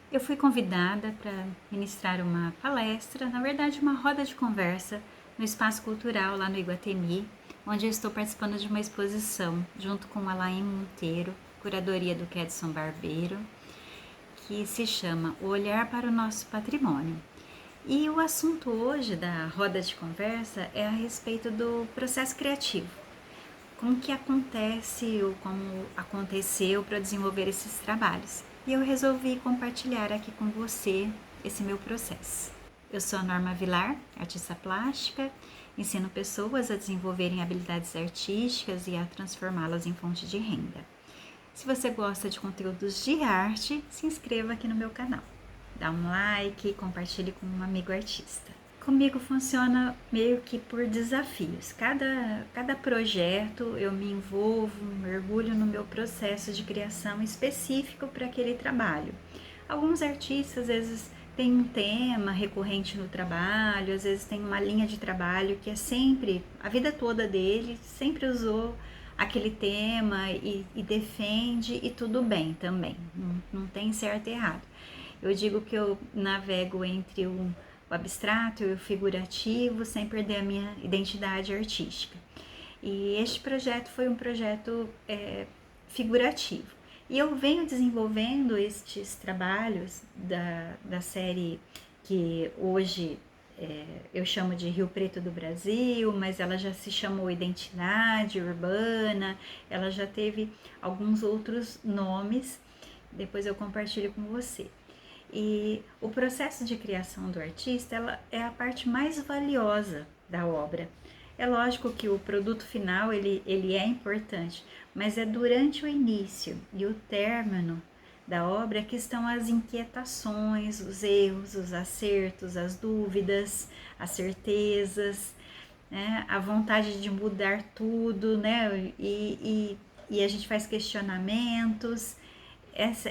Eu fui convidada para ministrar uma palestra, na verdade uma roda de conversa, no Espaço Cultural lá no Iguatemi, onde eu estou participando de uma exposição junto com a Laim Monteiro, curadoria do Kedson Barbeiro, que se chama O Olhar para o Nosso Patrimônio. E o assunto hoje da roda de conversa é a respeito do processo criativo. Como que acontece ou como aconteceu para desenvolver esses trabalhos. E eu resolvi compartilhar aqui com você esse meu processo. Eu sou a Norma Vilar, artista plástica, ensino pessoas a desenvolverem habilidades artísticas e a transformá-las em fonte de renda. Se você gosta de conteúdos de arte, se inscreva aqui no meu canal. Dá um like, compartilhe com um amigo artista. Comigo funciona meio que por desafios. Cada projeto eu me envolvo, mergulho no meu processo de criação específico para aquele trabalho. Alguns artistas às vezes têm um tema recorrente no trabalho, às vezes tem uma linha de trabalho que é sempre, a vida toda dele, sempre usou aquele tema e defende e tudo bem também, não tem certo e errado. Eu digo que eu navego entre o abstrato e o figurativo sem perder a minha identidade artística. E este projeto foi um projeto figurativo. E eu venho desenvolvendo estes trabalhos da série que hoje eu chamo de Rio Preto do Brasil, mas ela já se chamou Identidade Urbana, ela já teve alguns outros nomes, depois eu compartilho com você. E o processo de criação do artista ela é a parte mais valiosa da obra. É lógico que o produto final ele é importante, mas é durante o início e o término da obra que estão as inquietações, os erros, os acertos, as dúvidas, as certezas, né? A vontade de mudar tudo, né? E a gente faz questionamentos.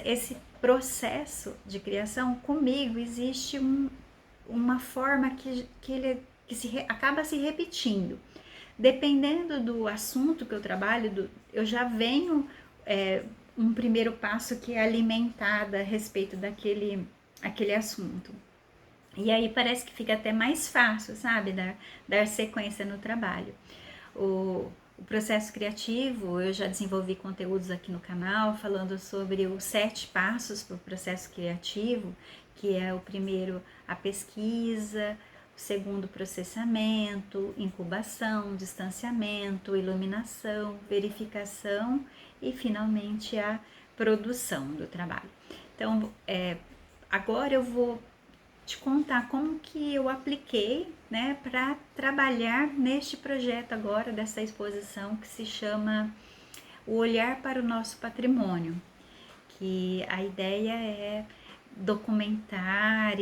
Esse processo de criação, comigo existe uma forma que acaba se repetindo. Dependendo do assunto que eu trabalho, eu já venho um primeiro passo que é alimentada a respeito aquele assunto. E aí parece que fica até mais fácil, sabe, dar sequência no trabalho. O processo criativo, eu já desenvolvi conteúdos aqui no canal falando sobre os 7 passos para o processo criativo, que é o primeiro, a pesquisa, o segundo, processamento, incubação, distanciamento, iluminação, verificação e finalmente a produção do trabalho. Então, agora eu vou te contar como que eu apliquei, né, para trabalhar neste projeto agora dessa exposição que se chama O Olhar para o Nosso Patrimônio, que a ideia é documentar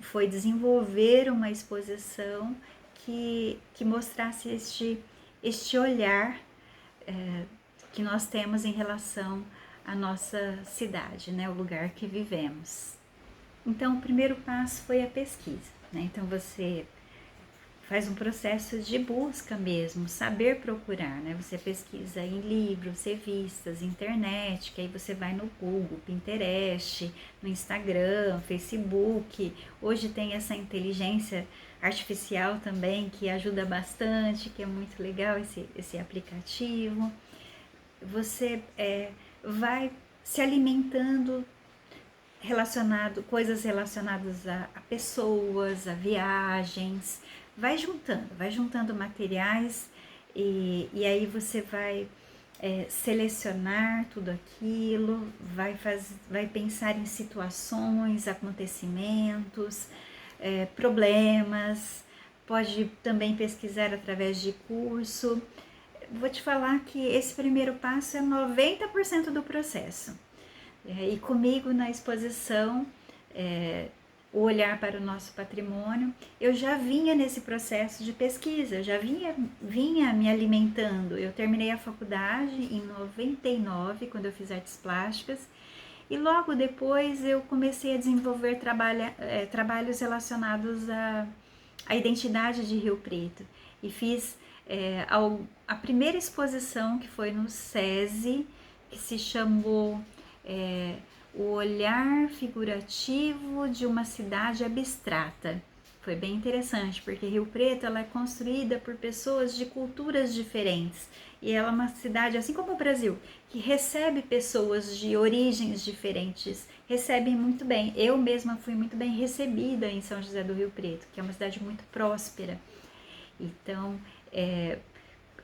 foi desenvolver uma exposição que mostrasse este olhar que nós temos em relação à nossa cidade, né, o lugar que vivemos. Então, o primeiro passo foi a pesquisa, né? Então, você faz um processo de busca mesmo, saber procurar, né? Você pesquisa em livros, revistas, internet, que aí você vai no Google, Pinterest, no Instagram, Facebook. Hoje tem essa inteligência artificial também que ajuda bastante, que é muito legal esse aplicativo. Você vai se alimentando coisas relacionadas a pessoas, a viagens, vai juntando materiais e aí você vai selecionar tudo aquilo, vai pensar em situações, acontecimentos, problemas, pode também pesquisar através de curso. Vou te falar que esse primeiro passo é 90% do processo. E comigo na exposição, o olhar para o nosso patrimônio, eu já vinha nesse processo de pesquisa, eu já vinha me alimentando. Eu terminei a faculdade em 99, quando eu fiz artes plásticas, e logo depois eu comecei a desenvolver trabalhos relacionados à identidade de Rio Preto. E fiz a primeira exposição que foi no SESI, que se chamou o olhar figurativo de uma cidade abstrata. Foi bem interessante, porque Rio Preto ela é construída por pessoas de culturas diferentes. E ela é uma cidade, assim como o Brasil, que recebe pessoas de origens diferentes, recebe muito bem. Eu mesma fui muito bem recebida em São José do Rio Preto, que é uma cidade muito próspera. Então,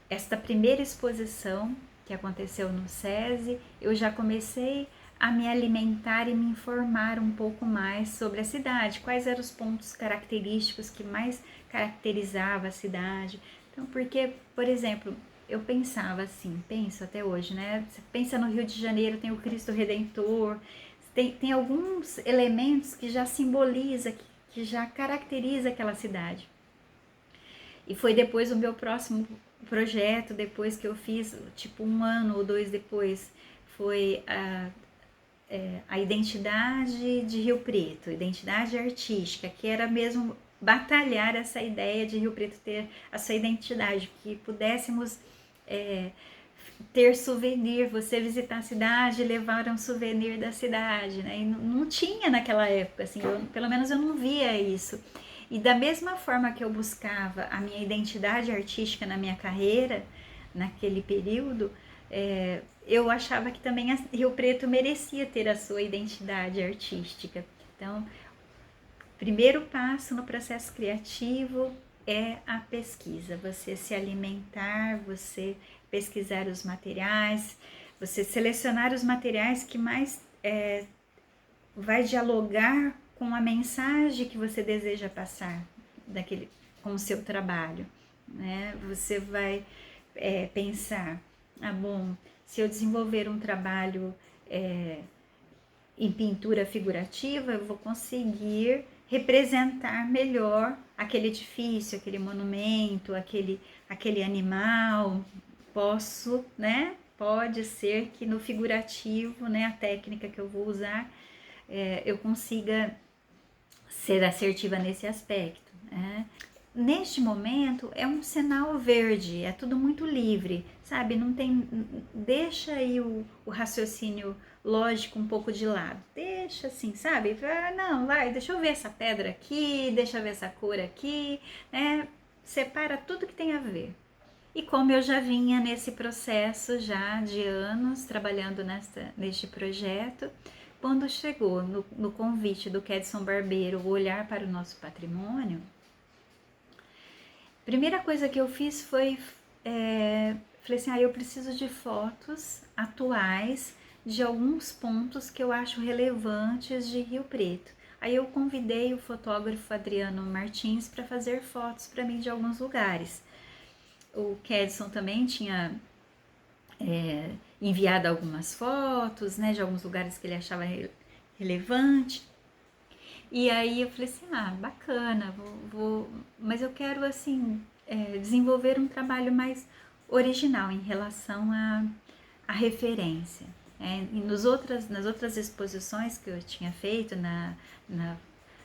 esta primeira exposição que aconteceu no SESI, eu já comecei a me alimentar e me informar um pouco mais sobre a cidade, quais eram os pontos característicos que mais caracterizava a cidade. Então, porque, por exemplo, eu pensava assim, penso até hoje, né? Você pensa no Rio de Janeiro, tem o Cristo Redentor, tem alguns elementos que já simboliza, que já caracteriza aquela cidade. E foi depois o meu próximo projeto, depois que eu fiz, tipo 1 ano ou 2 depois, foi a identidade de Rio Preto, identidade artística, que era mesmo batalhar essa ideia de Rio Preto ter a sua identidade, que pudéssemos ter souvenir, você visitar a cidade e levar um souvenir da cidade, né? E não tinha naquela época, assim, pelo menos eu não via isso. E da mesma forma que eu buscava a minha identidade artística na minha carreira, naquele período, eu achava que também Rio Preto merecia ter a sua identidade artística. Então, primeiro passo no processo criativo é a pesquisa, você se alimentar, você pesquisar os materiais, você selecionar os materiais que mais vai dialogar com a mensagem que você deseja passar com o seu trabalho, né? Você vai pensar, bom, se eu desenvolver um trabalho em pintura figurativa, eu vou conseguir representar melhor aquele edifício, aquele monumento, aquele animal. Posso, né? Pode ser que no figurativo, né, a técnica que eu vou usar, eu consiga ser assertiva nesse aspecto, né? Neste momento é um sinal verde, é tudo muito livre, sabe? Não tem, deixa aí o raciocínio lógico um pouco de lado, deixa assim, sabe? Não, vai, deixa eu ver essa pedra aqui, deixa eu ver essa cor aqui, né? Separa tudo que tem a ver. E como eu já vinha nesse processo já de anos trabalhando neste projeto, quando chegou no convite do Kedson Barbeiro o Olhar para o Nosso Patrimônio, a primeira coisa que eu fiz foi, falei assim, eu preciso de fotos atuais de alguns pontos que eu acho relevantes de Rio Preto. Aí eu convidei o fotógrafo Adriano Martins para fazer fotos para mim de alguns lugares. O Kedson também tinha enviado algumas fotos, né, de alguns lugares que ele achava relevante. E aí eu falei assim, bacana, mas eu quero assim desenvolver um trabalho mais original em relação à referência. Nas outras exposições que eu tinha feito,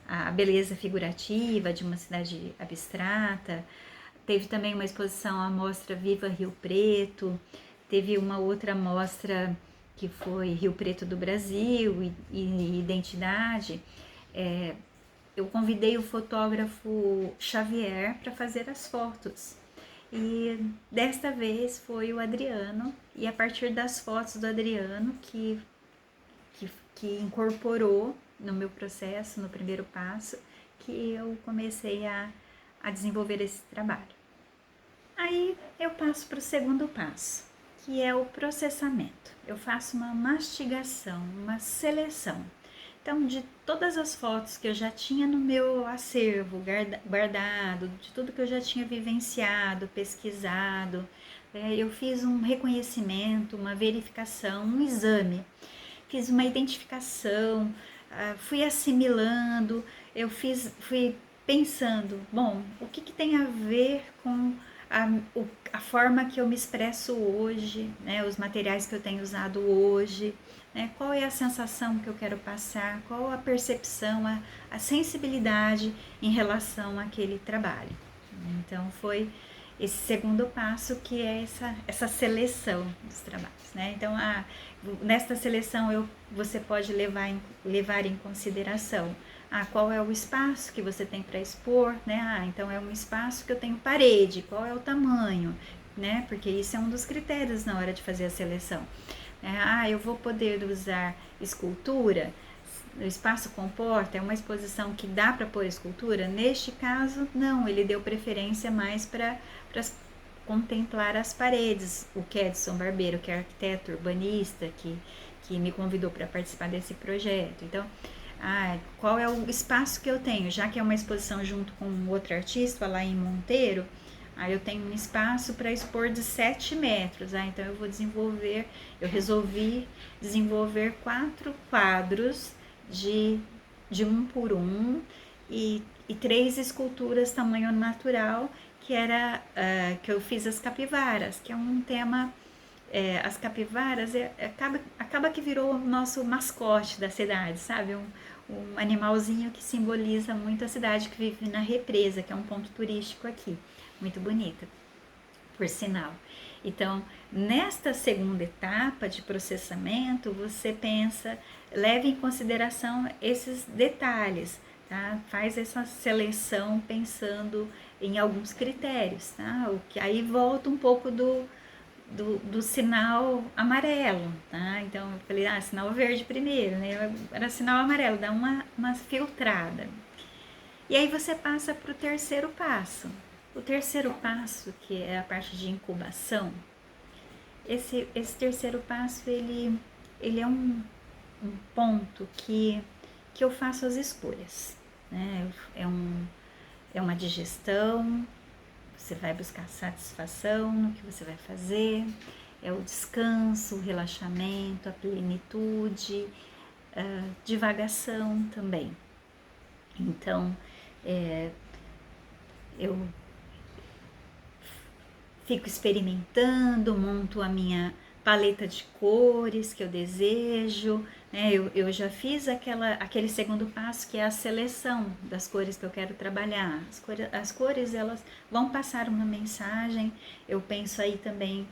a beleza figurativa de uma cidade abstrata, teve também uma exposição, a mostra Viva Rio Preto, teve uma outra mostra que foi Rio Preto do Brasil e Identidade. Eu convidei o fotógrafo Xavier para fazer as fotos. E desta vez foi o Adriano, e a partir das fotos do Adriano que incorporou no meu processo, no primeiro passo, que eu comecei a desenvolver esse trabalho. Aí eu passo para o segundo passo, que é o processamento. Eu faço uma mastigação, uma seleção. Então, de todas as fotos que eu já tinha no meu acervo guardado, de tudo que eu já tinha vivenciado, pesquisado, eu fiz um reconhecimento, uma verificação, um exame. Fiz uma identificação, fui assimilando, fui pensando, bom, o que tem a ver com a forma que eu me expresso hoje, né, os materiais que eu tenho usado hoje, né, qual é a sensação que eu quero passar, qual a percepção, a sensibilidade em relação àquele trabalho. Então foi esse segundo passo, que é essa seleção dos trabalhos, né? Então, nesta seleção você pode levar em consideração qual é o espaço que você tem para expor, né? Então é um espaço que eu tenho parede, qual é o tamanho, né? Porque isso é um dos critérios na hora de fazer a seleção. Eu vou poder usar escultura, o espaço comporta, é uma exposição que dá para pôr escultura? Neste caso, não, ele deu preferência mais para contemplar as paredes. O Kedson Barbeiro, que é arquiteto urbanista, que me convidou para participar desse projeto. Então, qual é o espaço que eu tenho? Já que é uma exposição junto com outro artista, lá em Monteiro, eu tenho um espaço para expor de 7 metros. Então eu resolvi desenvolver 4 quadros de 1 por 1 e 3 esculturas tamanho natural, que eu fiz as capivaras, que é um tema. As capivaras acaba que virou o nosso mascote da cidade, sabe? Um animalzinho que simboliza muito a cidade, que vive na Represa, que é um ponto turístico aqui, muito bonita, por sinal. Então, nesta segunda etapa de processamento, você leva em consideração esses detalhes, tá? Faz essa seleção pensando em alguns critérios, tá? Aí volta um pouco do sinal amarelo, tá? Então eu falei, sinal verde primeiro, né? Era sinal amarelo, dá uma filtrada. E aí você passa para o terceiro passo. O terceiro passo, que é a parte de incubação, esse terceiro passo, ele é um ponto que eu faço as escolhas, né? É uma digestão, você vai buscar satisfação no que você vai fazer, é o descanso, o relaxamento, a plenitude, divagação também. Então, eu fico experimentando, monto a minha paleta de cores que eu desejo, né? Eu já fiz aquele segundo passo, que é a seleção das cores que eu quero trabalhar. As cores, elas vão passar uma mensagem. Eu penso aí também,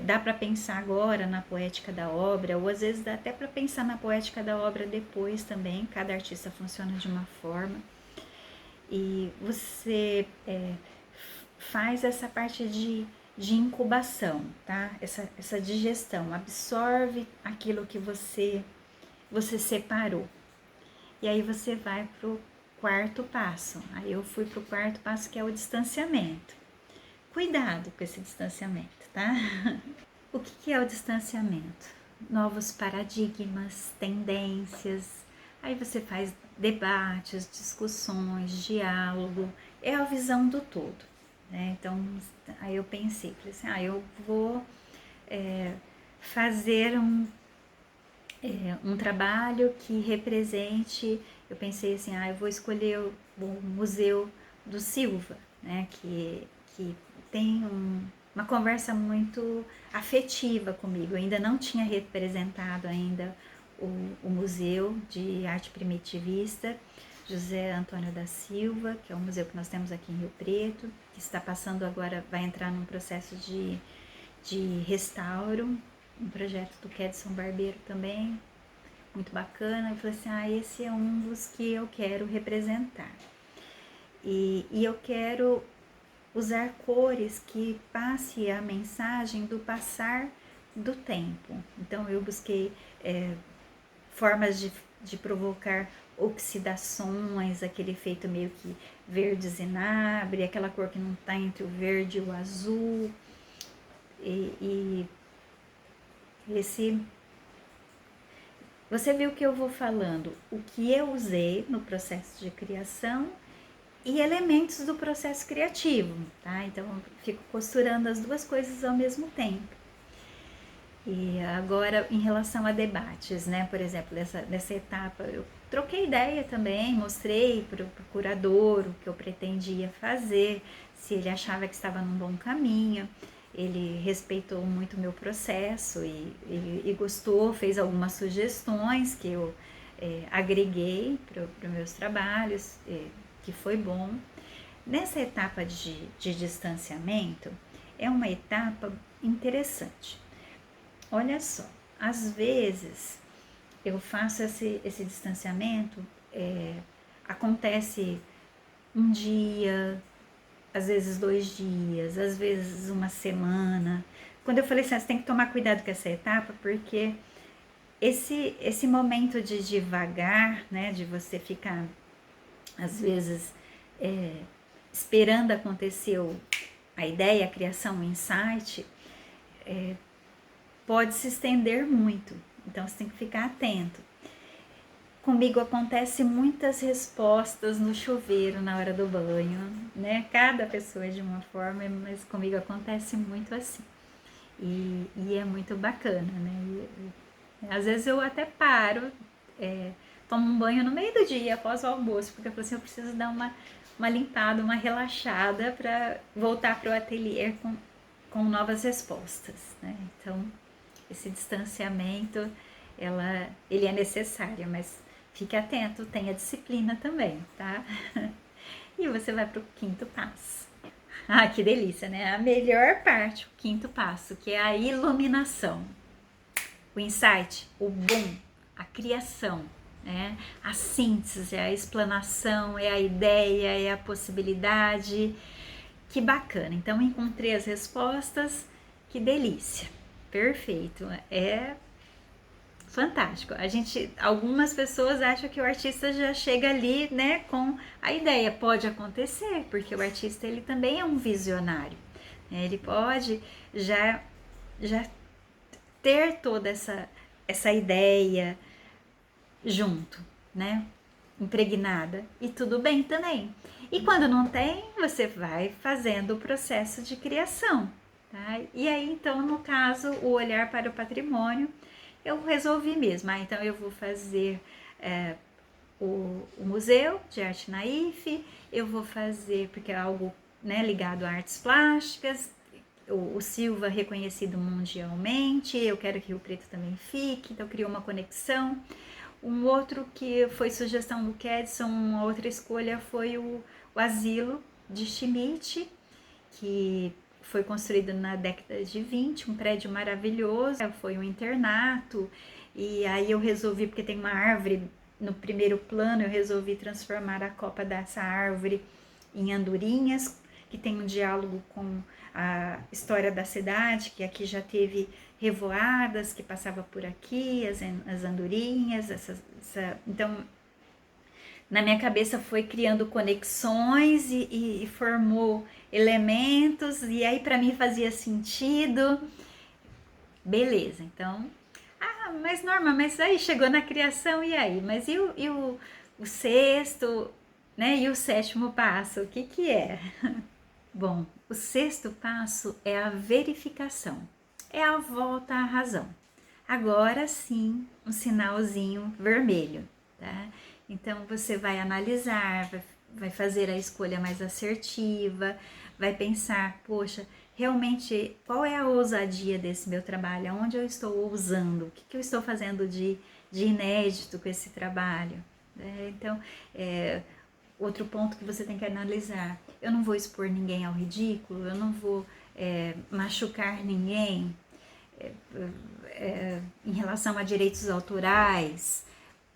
dá para pensar agora na poética da obra, ou às vezes dá até para pensar na poética da obra depois também. Cada artista funciona de uma forma. E você faz essa parte de incubação, tá? Essa digestão, absorve aquilo que você separou. E aí você vai pro quarto passo. Aí eu fui pro quarto passo, que é o distanciamento. Cuidado com esse distanciamento, tá? O que é o distanciamento? Novos paradigmas, tendências. Aí você faz debates, discussões, diálogo. É a visão do todo, né? Então, aí eu pensei, falei assim, eu vou fazer um trabalho que represente. Eu pensei assim, eu vou escolher o Museu do Silva, né? Que tem uma conversa muito afetiva comigo. Eu ainda não tinha representado ainda o Museu de Arte Primitivista José Antônio da Silva, que é um museu que nós temos aqui em Rio Preto, que está passando agora, vai entrar num processo de restauro, um projeto do Kedson Barbeiro também, muito bacana. Eu falei assim, esse é um dos que eu quero representar. E eu quero usar cores que passe a mensagem do passar do tempo. Então eu busquei formas de provocar oxidações, aquele efeito meio que verde zinabre, aquela cor que não está entre o verde e o azul. E você viu que eu vou falando o que eu usei no processo de criação e elementos do processo criativo, tá? Então eu fico costurando as duas coisas ao mesmo tempo. E agora, em relação a debates, né? Por exemplo, nessa etapa, eu troquei ideia também, mostrei para o curador o que eu pretendia fazer, se ele achava que estava num bom caminho. Ele respeitou muito o meu processo e gostou, fez algumas sugestões que eu agreguei para os meus trabalhos, que foi bom. Nessa etapa de distanciamento, é uma etapa interessante. Olha só, às vezes eu faço esse distanciamento, acontece um dia, às vezes 2 dias, às vezes uma semana. Quando eu falei assim, você tem que tomar cuidado com essa etapa, porque esse momento de devagar, né, de você ficar, às vezes, esperando acontecer a ideia, a criação, o insight, pode se estender muito. Então, você tem que ficar atento. Comigo acontece muitas respostas no chuveiro na hora do banho, né? Cada pessoa é de uma forma, mas comigo acontece muito assim. E é muito bacana, né? Às vezes eu até paro, tomo um banho no meio do dia, após o almoço, porque eu falo assim, eu preciso dar uma limpada, uma relaxada para voltar para o ateliê com novas respostas, né? Então, esse distanciamento, ele é necessário, mas fique atento, tenha disciplina também, tá? E você vai para o 5º passo. Ah, que delícia, né? A melhor parte, o 5º passo, que é a iluminação. O insight, o boom, a criação, né? A síntese, a explanação, é a ideia, é a possibilidade. Que bacana. Então, encontrei as respostas, que delícia. Perfeito. É fantástico. Algumas pessoas acham que o artista já chega ali, né, com a ideia. Pode acontecer, porque o artista ele também é um visionário. Ele pode já ter toda essa ideia junto, né, impregnada, e tudo bem também. E quando não tem, você vai fazendo o processo de criação, tá? E aí, então, no caso, o olhar para o patrimônio, eu resolvi mesmo, então eu vou fazer o museu de arte na IFE, eu vou fazer, porque é algo, né, ligado a artes plásticas, o Silva reconhecido mundialmente, eu quero que Rio Preto também fique, então criou uma conexão. Um outro que foi sugestão do Kedson, uma outra escolha foi o Asilo de Schmidt, que foi construído na década de 20, um prédio maravilhoso, foi um internato, e aí eu resolvi, porque tem uma árvore no primeiro plano, eu resolvi transformar a copa dessa árvore em andorinhas, que tem um diálogo com a história da cidade, que aqui já teve revoadas que passava por aqui, as andorinhas, então na minha cabeça foi criando conexões e formou elementos, e aí para mim fazia sentido. Beleza, então, mas Norma, mas aí chegou na criação, e aí? Mas e o 6º, né, e o 7º passo, o que é? Bom, o 6º passo é a verificação, é a volta à razão. Agora sim, um sinalzinho vermelho, tá? Então você vai analisar, vai fazer a escolha mais assertiva, vai pensar, poxa, realmente qual é a ousadia desse meu trabalho? Aonde eu estou ousando? O que eu estou fazendo de inédito com esse trabalho? Então, outro ponto que você tem que analisar, eu não vou expor ninguém ao ridículo, eu não vou machucar ninguém em relação a direitos autorais.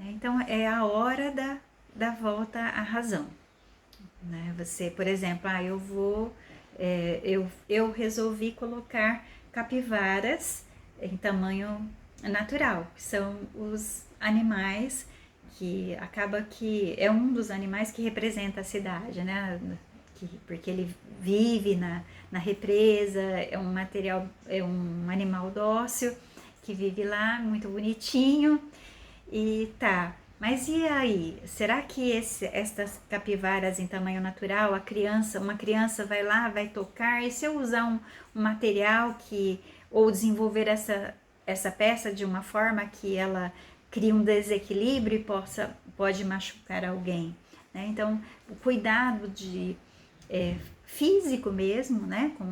Então é a hora da volta à razão, né? Você, por exemplo, eu resolvi colocar capivaras em tamanho natural, que são os animais que acaba que é um dos animais que representa a cidade, né? Porque ele vive na represa, é um material, é um animal dócil que vive lá, muito bonitinho, e tá. Mas e aí? Será que estas capivaras em tamanho natural, uma criança vai lá, vai tocar, e se eu usar um material ou desenvolver essa peça de uma forma que ela cria um desequilíbrio e pode machucar alguém, né? Então, o cuidado físico mesmo, né, com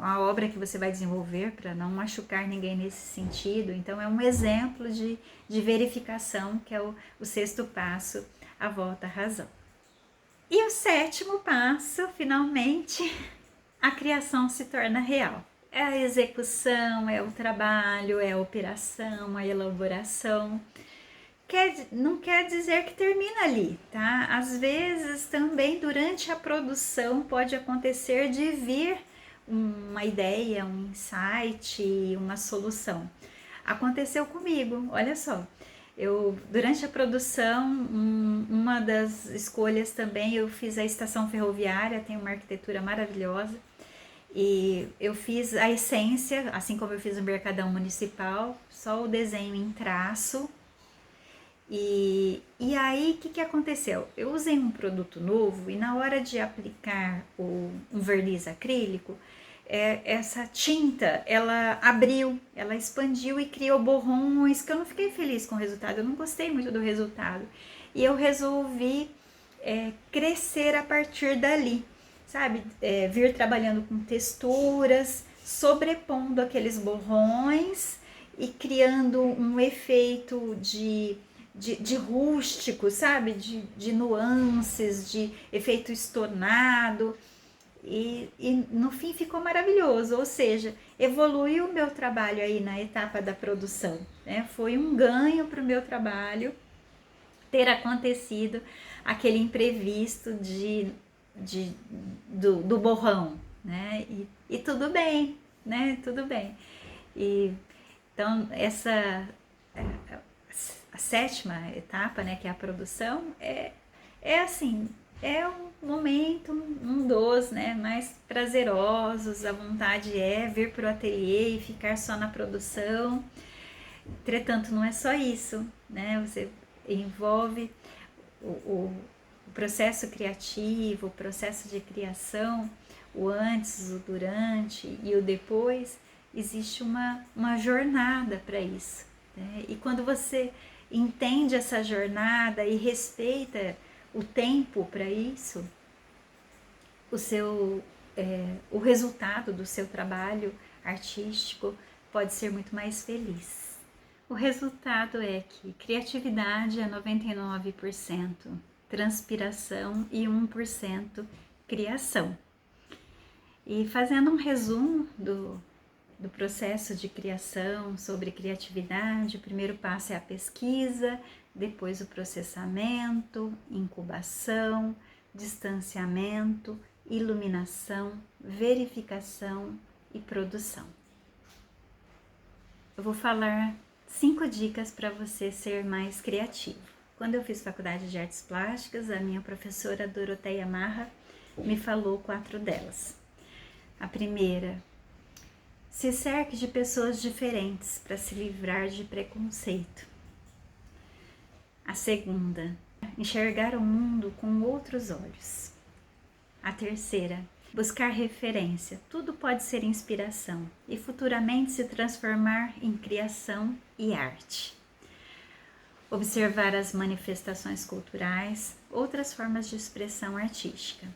a obra que você vai desenvolver para não machucar ninguém nesse sentido. Então é um exemplo de verificação, que é o 6º passo, a volta à razão. E o sétimo passo, finalmente, a criação se torna real. É a execução, é o trabalho, é a operação, a elaboração. Não quer dizer que termina ali, tá? Às vezes também durante a produção pode acontecer de vir uma ideia, um insight, uma solução. Aconteceu comigo, olha só. Eu, durante a produção, uma das escolhas também, eu fiz a estação ferroviária, tem uma arquitetura maravilhosa, e eu fiz a essência, assim como eu fiz o Mercadão Municipal, só o desenho em traço. E aí, o que aconteceu? Eu usei um produto novo e na hora de aplicar um verniz acrílico, essa tinta, ela abriu, ela expandiu e criou borrões que eu não fiquei feliz com o resultado, eu não gostei muito do resultado. E eu resolvi crescer a partir dali, sabe? Vir trabalhando com texturas, sobrepondo aqueles borrões e criando um efeito de rústico, sabe? De nuances, de efeito estonado. E no fim ficou maravilhoso, ou seja, evoluiu o meu trabalho aí na etapa da produção, né? Foi um ganho para o meu trabalho ter acontecido aquele imprevisto do borrão, né? E tudo bem, né? Tudo bem. Então, a sétima etapa, né, que é a produção, é assim, é um momento, um dos, né, mais prazerosos. A vontade é vir para o ateliê e ficar só na produção. Entretanto, não é só isso, né? Você envolve o processo criativo, o processo de criação, o antes, o durante e o depois. Existe uma jornada para isso, né? E quando você entende essa jornada e respeita o tempo para isso, o resultado do seu trabalho artístico pode ser muito mais feliz. O resultado é que criatividade é 99%, transpiração e 1% criação. E fazendo um resumo do processo de criação, sobre criatividade, o primeiro passo é a pesquisa, depois o processamento, incubação, distanciamento, iluminação, verificação e produção. Eu vou falar 5 dicas para você ser mais criativo. Quando eu fiz faculdade de artes plásticas, a minha professora Doroteia Marra me falou 4 delas. A primeira: se cerque de pessoas diferentes para se livrar de preconceito. A segunda: enxergar o mundo com outros olhos. A terceira: buscar referência. Tudo pode ser inspiração e futuramente se transformar em criação e arte. Observar as manifestações culturais, outras formas de expressão artística.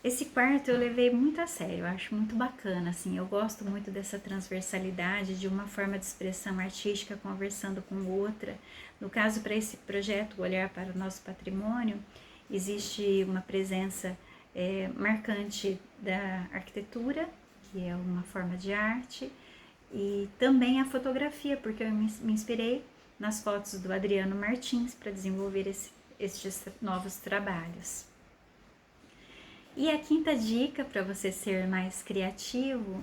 Esse quarto eu levei muito a sério, eu acho muito bacana, assim, eu gosto muito dessa transversalidade de uma forma de expressão artística conversando com outra. No caso, para esse projeto Olhar para o Nosso Patrimônio, existe uma presença marcante da arquitetura, que é uma forma de arte, e também a fotografia, porque eu me inspirei nas fotos do Adriano Martins para desenvolver estes novos trabalhos. E a quinta dica para você ser mais criativo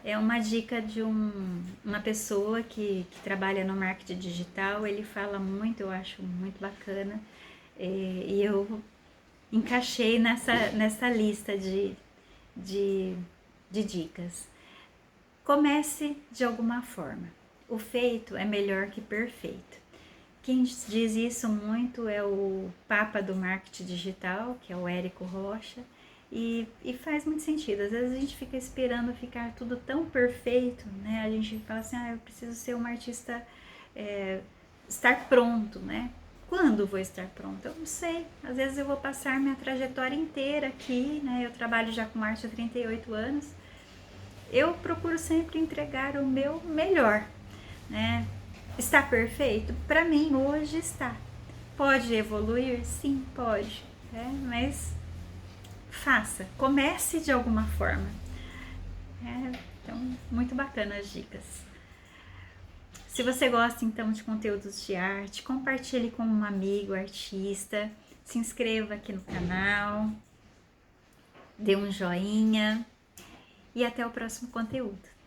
é uma dica de uma pessoa que trabalha no marketing digital. Ele fala muito, eu acho muito bacana, e eu encaixei nessa lista de dicas. Comece de alguma forma. O feito é melhor que perfeito. Quem diz isso muito é o papa do marketing digital, que é o Érico Rocha. E faz muito sentido. Às vezes a gente fica esperando ficar tudo tão perfeito, né? A gente fala assim, eu preciso ser uma artista, estar pronto, né? Quando vou estar pronto? Eu não sei. Às vezes eu vou passar minha trajetória inteira aqui, né? Eu trabalho já com arte há 38 anos. Eu procuro sempre entregar o meu melhor, né? Está perfeito? Para mim hoje está. Pode evoluir? Sim, pode. Mas faça, comece de alguma forma. Então, muito bacana as dicas. Se você gosta então de conteúdos de arte, compartilhe com um amigo artista, se inscreva aqui no canal, dê um joinha e até o próximo conteúdo.